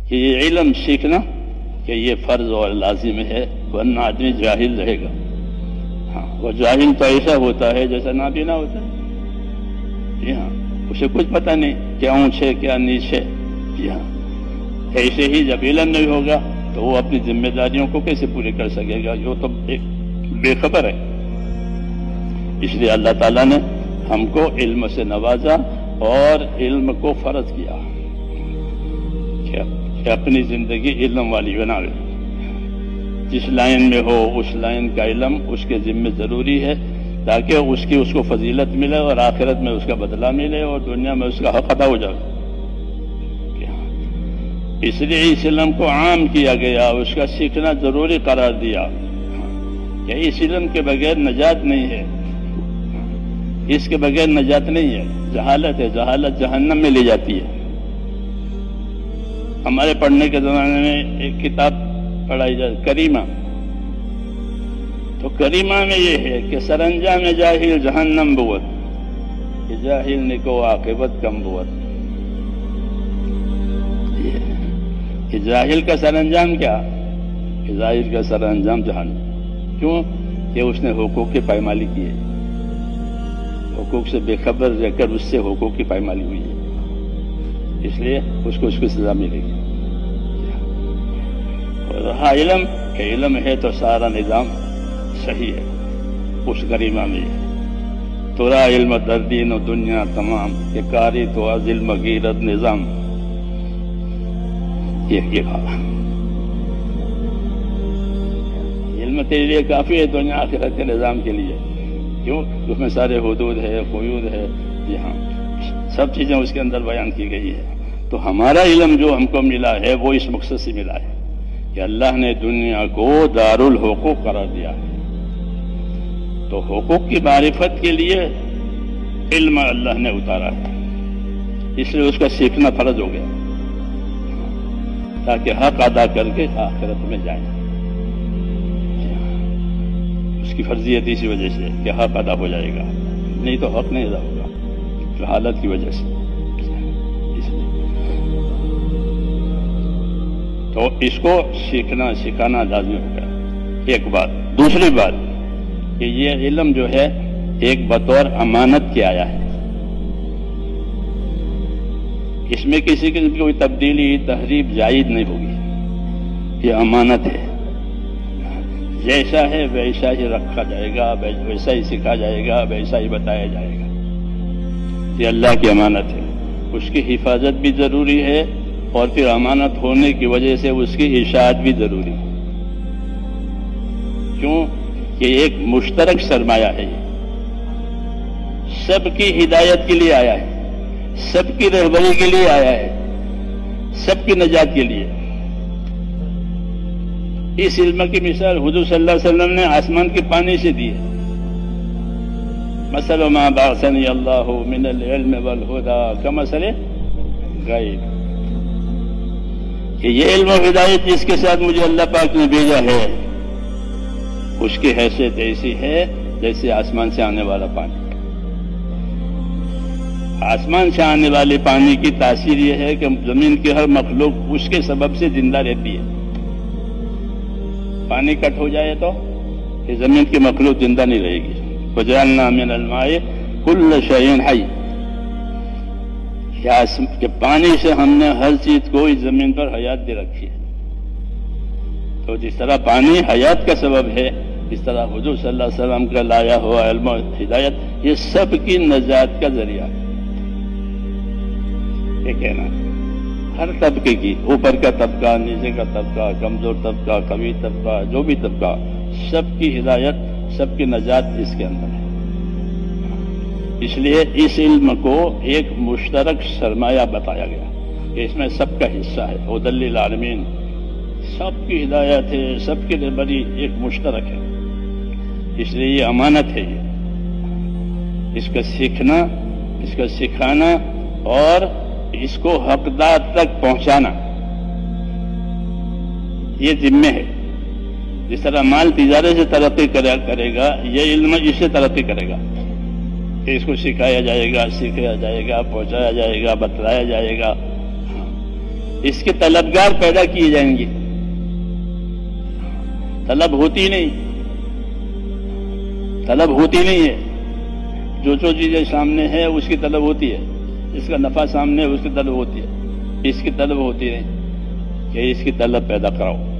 کہ یہ علم سیکھنا کہ یہ فرض اور لازم ہے، ورنہ آدمی جاہل رہے گا۔ ہاں، وہ جاہل تو ایسا ہوتا ہے جیسا نابینا ہوتا ہے۔ جی ہاں، اسے کچھ پتہ نہیں کیا اونچ ہے کیا نیچ ہے۔ جی ہاں، ایسے ہی جب علم نہیں ہوگا تو وہ اپنی ذمہ داریوں کو کیسے پوری کر سکے گا؟ جو تو بے خبر ہے۔ اس لیے اللہ تعالیٰ نے ہم کو علم سے نوازا اور علم کو فرض کیا کہ اپنی زندگی علم والی بناوے۔ جس لائن میں ہو اس لائن کا علم اس کے ذمہ ضروری ہے، تاکہ اس کو فضیلت ملے اور آخرت میں اس کا بدلہ ملے اور دنیا میں اس کا حق ادا ہو جائے۔ اس لیے اس علم کو عام کیا گیا، اس کا سیکھنا ضروری قرار دیا کہ اس علم کے بغیر نجات نہیں ہے، اس کے بغیر نجات نہیں ہے۔ جہالت ہے، جہالت جہنم میں لے جاتی ہے۔ ہمارے پڑھنے کے زمانے میں ایک کتاب پڑھائی جائے کریمہ، تو کریمہ میں یہ ہے کہ سرانجام جاہل جہنم بود، کہ جاہل نکو عاقبت کم بود۔ کہ جاہل کا سرانجام کیا؟ کہ جاہل کا سرانجام جہنم۔ کیوں؟ کہ اس نے حقوق کی پائمالی کی ہے، حقوق سے بے خبر رہ کر اس سے حقوق کی پائمالی ہوئی ہے، اس لیے اس کو سزا ملے گی۔ اور رہا علم کہ علم ہے تو سارا نظام صحیح ہے، اس کریمہ میں تورا علم در دین و دنیا تمام، کہ کاری تو از علم غیرت نظام۔ یہ کہا علم تیرے لیے کافی ہے دنیا آخرت کے نظام کے لیے۔ کیوں؟ اس میں سارے حدود ہے، قیود ہے۔ جی ہاں، سب چیزیں اس کے اندر بیان کی گئی ہے۔ تو ہمارا علم جو ہم کو ملا ہے وہ اس مقصد سے ملا ہے کہ اللہ نے دنیا کو دارالحقوق قرار دیا ہے، تو حقوق کی معرفت کے لیے علم اللہ نے اتارا ہے، اس لیے اس کا سیکھنا فرض ہو گیا تاکہ حق ادا کر کے آخرت میں جائیں۔ اس کی فرضیت اسی وجہ سے کہ حق ادا ہو جائے گا، نہیں تو حق نہیں ادا ہوگا جہالت کی وجہ سے۔ تو اس کو سیکھنا سکھانا لازمی ہوگا، ایک بات۔ دوسری بات کہ یہ علم جو ہے ایک بطور امانت کے آیا ہے، اس میں کسی قسم کی کوئی تبدیلی تحریف جائز نہیں ہوگی، یہ امانت ہے، جیسا ہے ویسا ہی رکھا جائے گا، ویسا ہی سکھا جائے گا، ویسا ہی بتایا جائے گا۔ یہ اللہ کی امانت ہے، اس کی حفاظت بھی ضروری ہے، اور پھر امانت ہونے کی وجہ سے اس کی اشاعت بھی ضروری ہے۔ کیوں؟ کہ ایک مشترک سرمایہ ہے، یہ سب کی ہدایت کے لیے آیا ہے، سب کی رہبری کے لیے آیا ہے، سب کی نجات کے لیے۔ اس علم کی مثال حضور صلی اللہ علیہ وسلم نے آسمان کے پانی سے دی ہے۔ مثل ما بعثنی اللہ من العلم والہدی کمثل غیث، کہ یہ علم و ہدایت جس کے ساتھ مجھے اللہ پاک نے بھیجا ہے، اس کی حیثیت ایسی ہے جیسے آسمان سے آنے والا پانی۔ آسمان سے آنے والے پانی کی تاثیر یہ ہے کہ زمین کی ہر مخلوق اس کے سبب سے زندہ رہتی ہے۔ پانی کٹ ہو جائے تو کہ زمین کی مخلوق زندہ نہیں رہے گی۔ وَجَعَلْنَا مِنَ الْمَاءِ كُلَّ شَيْءٍ حَيٍّ، کہ پانی سے ہم نے ہر چیز کو اس زمین پر حیات دے رکھی ہے۔ تو جس طرح پانی حیات کا سبب ہے، اس طرح حضور صلی اللہ علیہ وسلم کا لایا ہوا علم و ہدایت یہ سب کی نجات کا ذریعہ ہے۔ یہ کہنا ہر طبقے کی، اوپر کا طبقہ، نیچے کا طبقہ، کمزور طبقہ، قوی طبقہ، جو بھی طبقہ، سب کی ہدایت، سب کی نجات اس کے اندر ہے۔ اس لیے اس علم کو ایک مشترک سرمایہ بتایا گیا کہ اس میں سب کا حصہ ہے، ہدی للعالمین، سب کی ہدایت ہے، سب کی رہبری ایک مشترک ہے، اس لیے یہ امانت ہے۔ یہ اس کا سیکھنا، اس کا سکھانا اور اس کو حقدار تک پہنچانا یہ ذمہ ہے۔ جس طرح مال تجارت سے ترقی کرے گا، یہ علم اس سے ترقی کرے گا کہ اس کو سکھایا جائے گا، سیکھایا جائے گا، پہنچایا جائے گا، بتلایا جائے گا۔ اس کے طلبگار پیدا کیے جائیں گے. طلب ہوتی نہیں ہے. جو چیزیں سامنے ہے اس کی طلب ہوتی ہے. اس کا نفع سامنے ہے اس کی طلب ہوتی ہے. اس کی طلب ہوتی نہیں کہ اس کی طلب پیدا کراؤ.